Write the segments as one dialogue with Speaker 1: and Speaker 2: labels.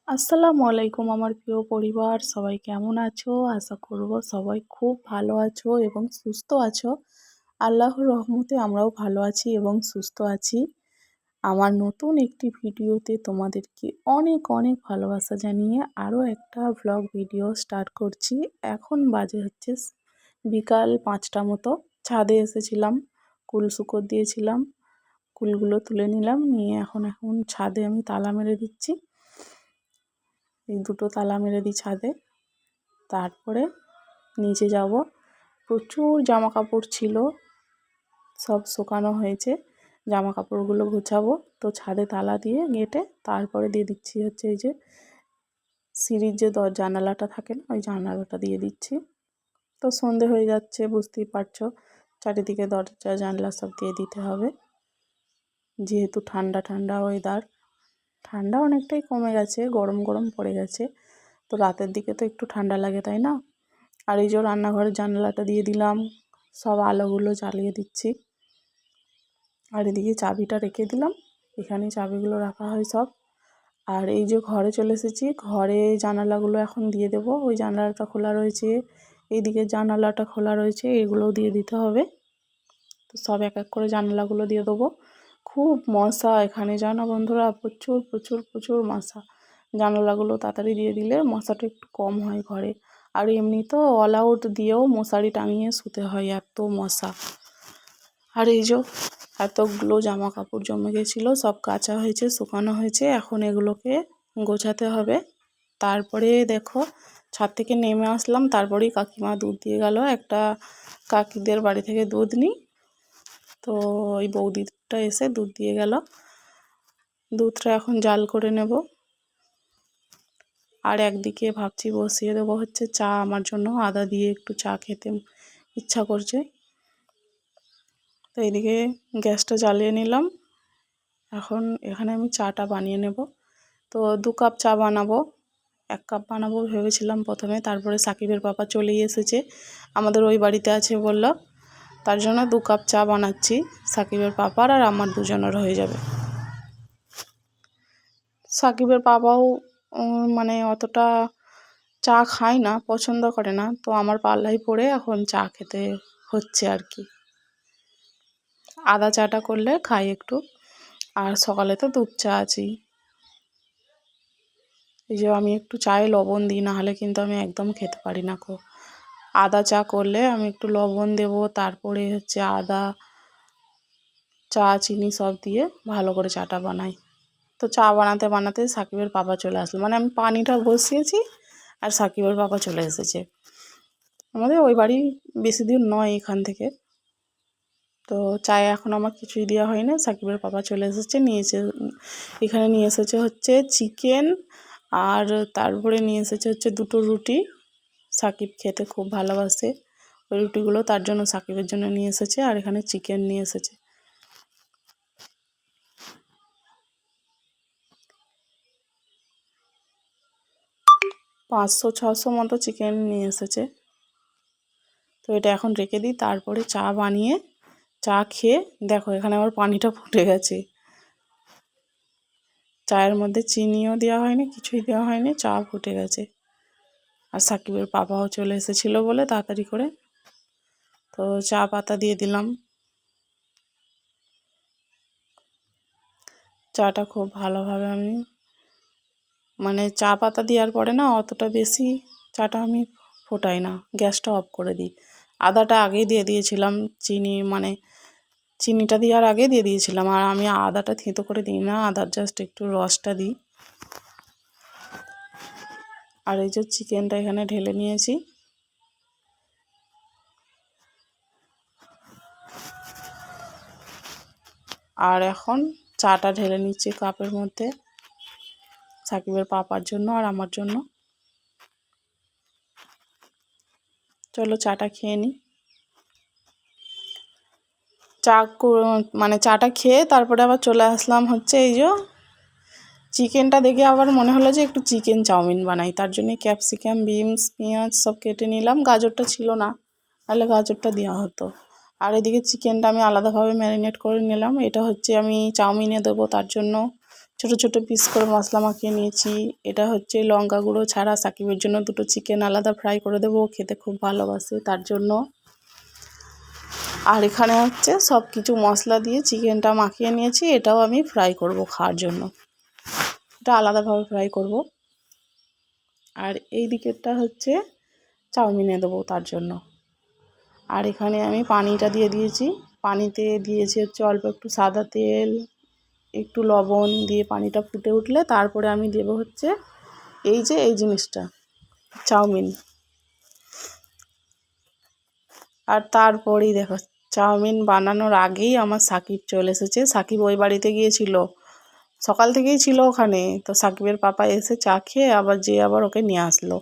Speaker 1: আসসালামু আলাইকুম আমার প্রিয় পরিবার, সবাই কেমন আছো? আশা করব সবাই খুব ভালো আছো এবং সুস্থ আছো। আল্লাহর রহমতে আমরাও ভালো আছি এবং সুস্থ আছি। আমার নতুন একটি ভিডিওতে তোমাদেরকে অনেক অনেক ভালোবাসা জানিয়ে আরও একটা ভ্লগ ভিডিও স্টার্ট করছি। এখন বাজে হচ্ছে বিকাল 5টা মতো। ছাদে এসেছিলাম, কুল শুকর দিয়েছিলাম, কুলগুলো তুলে নিলাম, নিয়ে এখন ছাদে আমি তালা মেরে দিচ্ছি। এই দুটো তালা মেরে দিই ছাদে, তারপরে নিচে যাব। প্রচুর জামা কাপড় ছিল, সব শুকানো হয়েছে, জামা কাপড়গুলো গোছাবো। তো ছাদে তালা দিয়ে গেটে তারপরে দিয়ে দিচ্ছি হচ্ছে এই যে সিঁড়ির যে জানালাটা থাকে না, ওই জানালাটা দিয়ে দিচ্ছি। তো সন্ধে হয়ে যাচ্ছে, বুঝতেই পারছো, চারিদিকে দরজা জানলা সব দিয়ে দিতে হবে, যেহেতু ঠান্ডা ঠান্ডা ওয়েদার। ঠান্ডা অনেকটাই কমে গেছে, গরম গরম পড়ে গেছে, তো রাতের দিকে তো একটু ঠান্ডা লাগে, তাই না? আর এই যে রান্নাঘরের জানালাটা দিয়ে দিলাম, সব আলোগুলো জ্বালিয়ে দিচ্ছি। আর এদিকে চাবিটা রেখে দিলাম, এখানে চাবিগুলো রাখা হয় সব। আর এই যে ঘরে চলে এসেছি, ঘরে জানালাগুলো এখন দিয়ে দেব। ওই জানালাটা খোলা রয়েছে, এইদিকে জানালাটা খোলা রয়েছে, এগুলোও দিয়ে দিতে হবে। তো সব এক এক করে জানালাগুলো দিয়ে দেবো। খুব মশা এখানে, জানো বন্ধুরা, প্রচুর প্রচুর প্রচুর মশা। জানালাগুলো তাড়াতাড়ি দিয়ে দিলে মশাটা একটু কম হয় ঘরে। আর এমনি তো অল আউট দিয়েও মশারি টাঙিয়ে শুতে হয়, এত মশা। আর এই যে এতগুলো জামা কাপড় জমে গেছিলো, সব কাচা হয়েছে, শুকানো হয়েছে, এখন এগুলোকে গোছাতে হবে। তারপরে দেখো ছাদ থেকে নেমে আসলাম, তারপরেই কাকিমা দুধ দিয়ে গেল। একটা কাকিদের বাড়ি থেকে দুধ নিই, তো ওই বৌদিটা এসে দুধ দিয়ে গেল। দুধটা এখন জাল করে নেব। আর একদিকে ভাবছি বসিয়ে দেবো হচ্ছে চা, আমার জন্য আদা দিয়ে একটু চা খেতে ইচ্ছা করছে। তো এইদিকে গ্যাসটা জ্বালিয়ে নিলাম, এখন এখানে আমি চাটা বানিয়ে নেব। তো 2 কাপ চা বানাবো, 1 কাপ বানাবো ভেবেছিলাম প্রথমে, তারপরে সাকিবের পাপা চলেই এসেছে, আমাদের ওই বাড়িতে আছে বলল, তার জন্য 2 কাপ চা বানাচ্ছি। সাকিবের পাপার আর আমার দুজনের হয়ে যাবে। সাকিবের পাপাও মানে অতটা চা খায় না, পছন্দ করে না, তো আমার পাল্লাই পড়ে এখন চা খেতে হচ্ছে আর কি। আদা চাটা করলে খাই একটু, আর সকালে তো দুধ চা আছেই। এই যে আমি একটু চায়ে লবণ দিই, না হলে কিন্তু আমি একদম খেতে পারি না কো। আদা চা করলে আমি একটু লবণ দেব, তারপরে হচ্ছে আদা, চা, চিনি সব দিয়ে ভালো করে চাটা বানাই। তো চা বানাতে বানাতে সাকিবের পাপা চলে আসলো, মানে আমি পানিটা বসিয়েছি আর সাকিবের পাপা চলে এসেছে। আমাদের ওই বাড়ি বেশি দূর নয় এখান থেকে। তো চায়ে এখন আমার কিছুই দেওয়া হয়নি, সাকিবের পাপা চলে এসেছে, এখানে নিয়ে এসেছে হচ্ছে চিকেন, আর তারপরে নিয়ে এসেছে হচ্ছে 2টো রুটি। সাকিব খেতে খুব ভালোবাসে ওই রুটিগুলো, তার জন্য সাকিবের জন্য নিয়ে এসেছে। আর এখানে চিকেন নিয়ে এসেছে। 500-600 মতো চিকেন নিয়ে এসেছে। তো এটা এখন রেখে দিই, তারপরে চা বানিয়ে চা খেয়ে দেখো এখানে আমার পানিটা ফুটে গেছে। চায়ের মধ্যে চিনিও দেওয়া হয়নি, কিছুই দেওয়া হয়নি, চা ফুটে গেছে। আর সাকিবের পাপাও চলে এসেছিলো বলে তাড়াতাড়ি করে তো চা পাতা দিয়ে দিলাম। চাটা খুব ভালোভাবে আমি মানে চা পাতা দেওয়ার পরে না অতটা বেশি চাটা আমি ফোটাই না, গ্যাসটা অফ করে দিই। আদাটা আগেই দিয়ে দিয়েছিলাম, চিনিটা দেওয়ার আগে দিয়ে দিয়েছিলাম, আর আমি আদাটা থেঁতো করে দিই না, আদার জাস্ট একটু রসটা দিই। আর এই যে চিকেনটা এখানে ঢেলে নিয়েছি। আর এখন চাটা ঢেলে নিচ্ছি কাপের মধ্যে, সাকিবের পাপার জন্য আর আমার জন্য। চলো চাটা খেয়ে নিই। চাটা খেয়ে তারপরে আবার চলে আসলাম হচ্ছে এই যে চিকেনটা দেখে আবার মনে হলো যে একটু চিকেন চাউমিন বানাই, তার জন্য ক্যাপসিকাম, বিনস, পেঁয়াজ সব কেটে নিলাম। গাজরটা ছিল না, তাহলে গাজরটা দেওয়া হতো। আর এদিকে চিকেনটা আমি আলাদাভাবে ম্যারিনেট করে নিলাম, এটা হচ্ছে আমি চাউমিনে দেবো, তার জন্য ছোট ছোট পিস করে মশলা মাখিয়ে নিয়েছি। এটা হচ্ছে লঙ্কা গুঁড়ো ছাড়া, সাকিবের জন্য দুটো চিকেন আলাদা ফ্রাই করে দেবো, খেতে খুব ভালোবাসে তার জন্য। আর এখানে হচ্ছে সব কিছু মশলা দিয়ে চিকেনটা মাখিয়ে নিয়েছি, এটাও আমি ফ্রাই করব খাওয়ার জন্য, এটা আলাদাভাবে ফ্রাই করব। আর এই দিকেরটা হচ্ছে চাউমিনে দেবো তার জন্য। আর এখানে আমি পানিটা দিয়ে দিয়েছি, পানিতে দিয়েছি হচ্ছে অল্প একটু সাদা তেল, একটু লবণ দিয়ে পানিটা ফুটে উঠলে তারপরে আমি দেবো হচ্ছে এই জিনিসটা, চাউমিন। আর তারপরেই দেখো, চাউমিন বানানোর আগেই আমার সাকিব চলে এসেছে। সাকিব ওই বাড়িতে গিয়েছিল, সকাল থেকেই ছিল ওখানে। তো সাকিবের পাপা এসে চা খেয়ে আবার ওকে নিয়ে আসলো।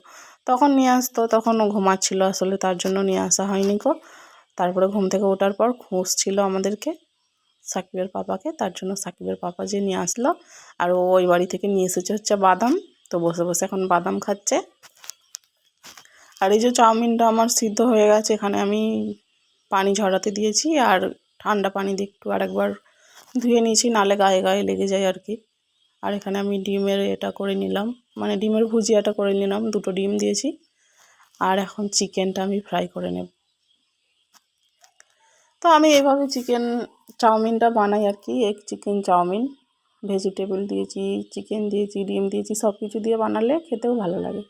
Speaker 1: তখন নিয়ে আসতো, তখন ও ঘুমাচ্ছিল আসলে, তার জন্য নিয়ে আসা হয়নি গো। তারপরে ঘুম থেকে ওঠার পর খুঁজছিল আমাদেরকে, সাকিবের পাপাকে, তার জন্য সাকিবের পাপা যে নিয়ে আসলো। আর ও ওই বাড়ি থেকে নিয়ে এসেছে হচ্ছে বাদাম, তো বসে বসে এখন বাদাম খাচ্ছে। আর এই যে চাউমিনটা আমার সিদ্ধ হয়ে গেছে, এখানে আমি পানি ঝরাতে দিয়েছি আর ঠান্ডা পানি দিয়ে একটু আরেকবার ধুয়ে নিয়েছি, নালে গায়ে গায়ে লেগে যায় আর কি। আর এখানে আমি ডিমের এটা করে নিলাম, মানে ডিমের ভুজিয়াটা করে নিলাম, দুটো ডিম দিয়েছি। আর এখন চিকেনটা আমি ফ্রাই করে নেব। তো আমি এইভাবে চিকেন চাউমিনটা বানাই আর কি, এগ চিকেন চাউমিন। ভেজিটেবল দিয়েছি, চিকেন দিয়েছি, ডিম দিয়েছি, সব কিছু দিয়ে বানালে খেতেও ভালো লাগে।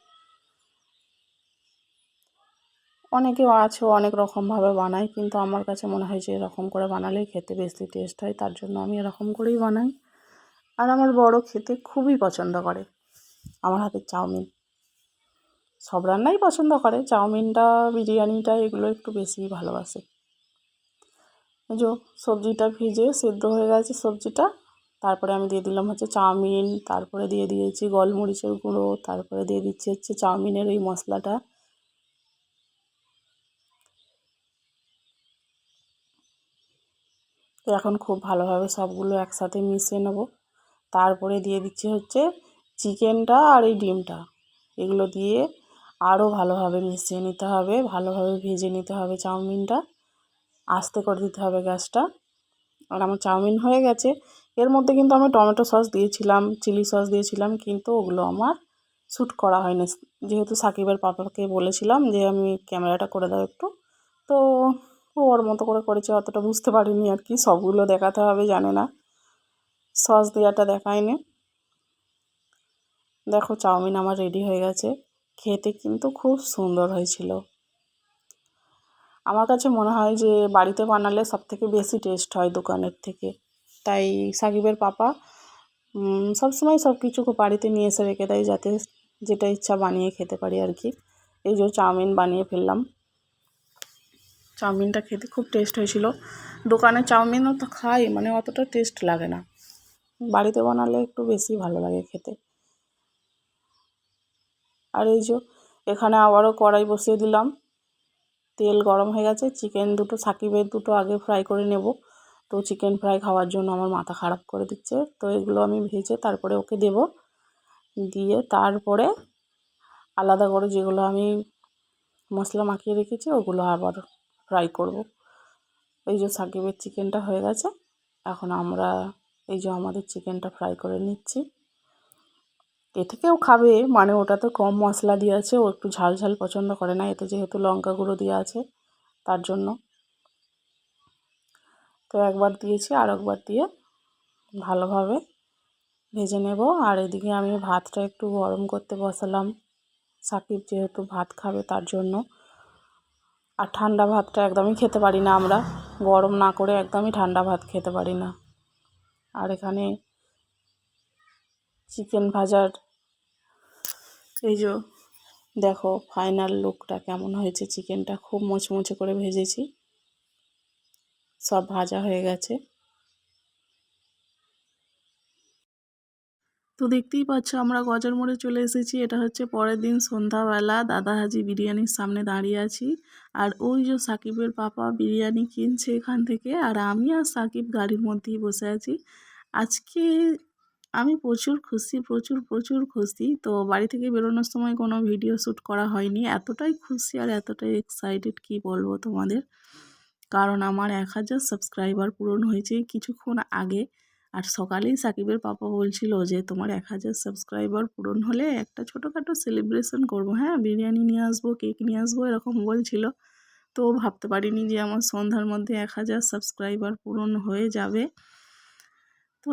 Speaker 1: অনেকেও আছে অনেক রকমভাবে বানায়, কিন্তু আমার কাছে মনে হয় যে এরকম করে বানালেই খেতে বেশি টেস্ট হয়, তার জন্য আমি এরকম করেই বানাই। আর আমার বড় খেতে খুবই পছন্দ করে আমার হাতের চাউমিন। সব রান্নাই পছন্দ করে, চাউমিনটা বিরিয়ানিটা এগুলো একটু বেশিই ভালোবাসে। এই যে সবজিটা ভিজে সেদ্ধ হয়ে গেছে সবজিটা, তারপরে আমি দিয়ে দিলাম হচ্ছে চাউমিন, তারপরে দিয়ে দিয়েছি গোলমরিচের গুঁড়ো, তারপরে দিয়ে দিচ্ছি হচ্ছে চাউমিনের এই মশলাটা। তো এখন খুব ভালোভাবে সবগুলো একসাথে মিশিয়ে নেব। তারপরে দিয়ে দিচ্ছি হচ্ছে চিকেনটা আর এই ডিমটা, এগুলো দিয়ে আরও ভালোভাবে মিশিয়ে নিতে হবে, ভালোভাবে ভেজে নিতে হবে চাউমিনটা, আস্তে করে দিতে হবে গ্যাসটা। আর আমার চাউমিন হয়ে গেছে। এর মধ্যে কিন্তু আমি টমেটো সস দিয়েছিলাম, চিলি সস দিয়েছিলাম, কিন্তু ওগুলো আমার শ্যুট করা হয়নি, যেহেতু সাকিবের পাপাকে বলেছিলাম যে আমি ক্যামেরাটা করে দাও একটু। তো ও ওর মতো করে করেছে, অতটা বুঝতে পারিনি আর কি, সবগুলো দেখাতে হবে জানে না, সস দেওয়াটা দেখায়নি। দেখো চাউমিন আমার রেডি হয়ে গেছে, খেতে কিন্তু খুব সুন্দর হয়েছিল। আমার কাছে মনে হয় যে বাড়িতে বানালে সবথেকে বেশি টেস্ট হয় দোকানের থেকে। তাই সাকিবের পাপা সবসময় সব কিছু বাড়িতে নিয়ে এসে রেখে দেয়, যাতে যেটা ইচ্ছা বানিয়ে খেতে পারি আর কি। এই যে চাউমিন বানিয়ে ফেললাম, চাউমিনটা খেতে খুব টেস্ট হয়েছিল। দোকানের চাউমিনও তো খাই, মানে অতটা টেস্ট লাগে না, বাড়িতে বানালে একটু বেশি ভালো লাগে খেতে। আর এই যে এখানে আবারও কড়াই বসিয়ে দিলাম, তেল গরম হয়ে গেছে, চিকেন দুটো সাকিবের দুটো আগে ফ্রাই করে নেব। তো চিকেন ফ্রাই খাওয়ার জন্য আমার মাথা খারাপ করে দিচ্ছে, তো এগুলো আমি ভেজে তারপরে ওকে দেব, দিয়ে তারপরে আলাদা করে যেগুলো আমি মশলা মাখিয়ে রেখেছি ওগুলো আবার ফ্রাই করব। এই যে সাকিবের চিকেনটা হয়ে গেছে, এখন আমরা এই যে আমাদের চিকেনটা ফ্রাই করে নিচ্ছি। এ থেকেও খাবে, মানে ওটাতে কম মশলা দিয়ে আছে, ও একটু ঝাল ঝাল পছন্দ করে না, এতে যেহেতু লঙ্কা গুঁড়ো দেওয়া আছে তার জন্য। তো একবার দিয়েছি, আর একবার দিয়ে ভালোভাবে ভেজে নেব। আর এদিকে আমি ভাতটা একটু গরম করতে বসালাম, সাকিব যেহেতু ভাত খাবে তার জন্য। আর ঠান্ডা ভাতটা একদমই খেতে পারি না আমরা, গরম না করে একদমই ঠান্ডা ভাত খেতে পারি না। আর এখানে চিকেন ভাজার এই যে দেখো ফাইনাল লুকটা কেমন হয়েছে, চিকেনটা খুব মুচমুচে করে ভেজেছি, সব ভাজা হয়ে গেছে। তো দেখতেই পাচ্ছ আমরা গজার মোড়ে চলে এসেছি, এটা হচ্ছে পরের দিন সন্ধ্যাবেলা, দাদা হাজি বিরিয়ানির সামনে দাঁড়িয়ে আছি। আর ওই যে সাকিবের পাপা বিরিয়ানি কিনছে এখান থেকে, আর আমি আর সাকিব গাড়ির মধ্যেই বসে আছি। আজকে আমি প্রচুর খুশি, প্রচুর প্রচুর খুশি। তো বাড়ি থেকে বেরোনোর সময় কোনো ভিডিও শ্যুট করা হয়নি, এতটাই খুশি আর এতটাই এক্সাইটেড কি বলবো তোমাদের। কারণ আমার 1000 সাবস্ক্রাইবার পূরণ হয়েছে কিছুক্ষণ আগে, আর সকালেই সাকিবের পাপা বলছিল যে তোমার 1000 সাবস্ক্রাইবার পূরণ হলে একটা ছোটোখাটো সেলিব্রেশন করবো, হ্যাঁ বিরিয়ানি নিয়ে আসবো, কেক নিয়ে আসবো, এরকম বলছিল। তো ভাবতে পারিনি যে আমার সন্ধ্যার মধ্যে 1000 সাবস্ক্রাইবার পূরণ হয়ে যাবে। তো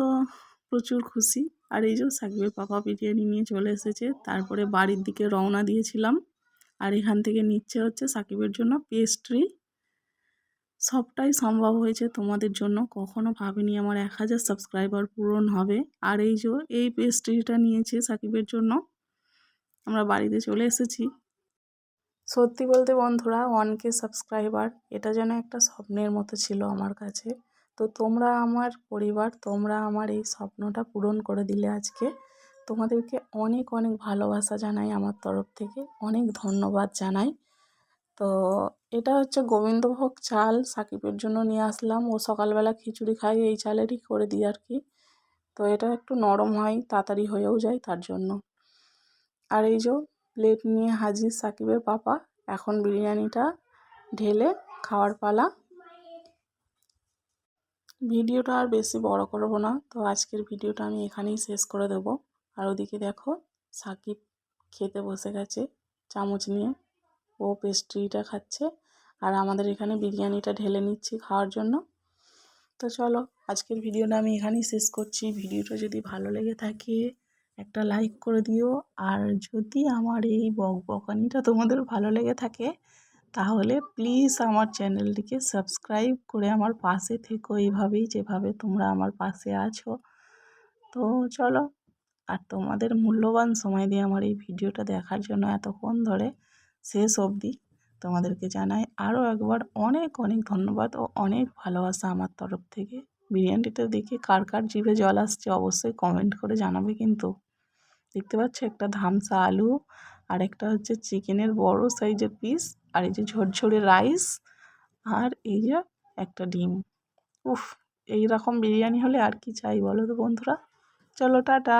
Speaker 1: প্রচুর খুশি। আর এই যে সাকিবের পাপা বিরিয়ানি নিয়ে চলে এসেছে, তারপরে বাড়ির দিকে রওনা দিয়েছিলাম। আর এখান থেকে নিচ্ছে হচ্ছে সাকিবের জন্য পেস্ট্রি। সবটাই সম্ভব হয়েছে তোমাদের জন্য, কখনো ভাবিনি আমার 1000 সাবস্ক্রাইবার পূরণ হবে। আর এই যে এই পেস্ট্রিটা নিয়েছে সাকিবের জন্য, আমরা বাড়িতে চলে এসেছি। সত্যি বলতে বন্ধুরা 1K সাবস্ক্রাইবার এটা যেন একটা স্বপ্নের মতো ছিল আমার কাছে। তো তোমরা আমার পরিবার, তোমরা আমার এই স্বপ্নটা পূরণ করে দিলে আজকে। তোমাদেরকে অনেক অনেক ভালোবাসা জানাই আমার তরফ থেকে, অনেক ধন্যবাদ জানাই। তো এটা হচ্ছে গোবিন্দভোগ চাল, সাকিবের জন্য নিয়ে আসলাম। ও সকালবেলা খিচুড়ি খাই, এই চালেরই করে দিই আর কি। তো এটা একটু নরম হয়, তাড়াতাড়ি হয়েও যায় তার জন্য। আর এই যে প্লেট নিয়ে হাজির সাকিবের পাপা, এখন বিরিয়ানিটা ঢেলে খাওয়ার পালা। ভিডিওটা আর বেশি বড় করব না, তো আজকের ভিডিওটা আমি এখানেই শেষ করে দেব। আর ওদিকে দেখো সাকিব খেতে বসে গেছে চামচ নিয়ে, ও পেস্ট্রিটা খাচ্ছে আর আমাদের এখানে বিরিয়ানিটা ঢেলে নিচ্ছি খাওয়ার জন্য। তো চলো আজকের ভিডিওটা আমি এখানেই শেষ করছি। ভিডিওটা যদি ভালো লেগে থাকে একটা লাইক করে দিও। আর যদি আমার এই বকবকানিটা তোমাদের ভালো লেগে থাকে তাহলে প্লিজ আমার চ্যানেলটিকে সাবস্ক্রাইব করে আমার পাশে থেকো, এইভাবেই যেভাবে তোমরা আমার পাশে আছো। তো চলো, আর তোমাদের মূল্যবান সময় দিয়ে আমার এই ভিডিওটা দেখার জন্য এতক্ষণ ধরে শেষ অবধি তোমাদেরকে জানাই আরও একবার অনেক অনেক ধন্যবাদ ও অনেক ভালোবাসা আমার তরফ থেকে। বিরিয়ানিটা দেখে কার কার জিভে জল আসছে অবশ্যই কমেন্ট করে জানাবে কিন্তু। দেখতে পাচ্ছ একটা ধামসা আলু, আর একটা হচ্ছে চিকেনের বড় সাইজের পিস, আর এই যে ঝরঝরে রাইস, আর এই যে একটা ডিম। উফ, এই রকম বিরিয়ানি হলে আর কি চাই বলো তো বন্ধুরা। চলো টাটা।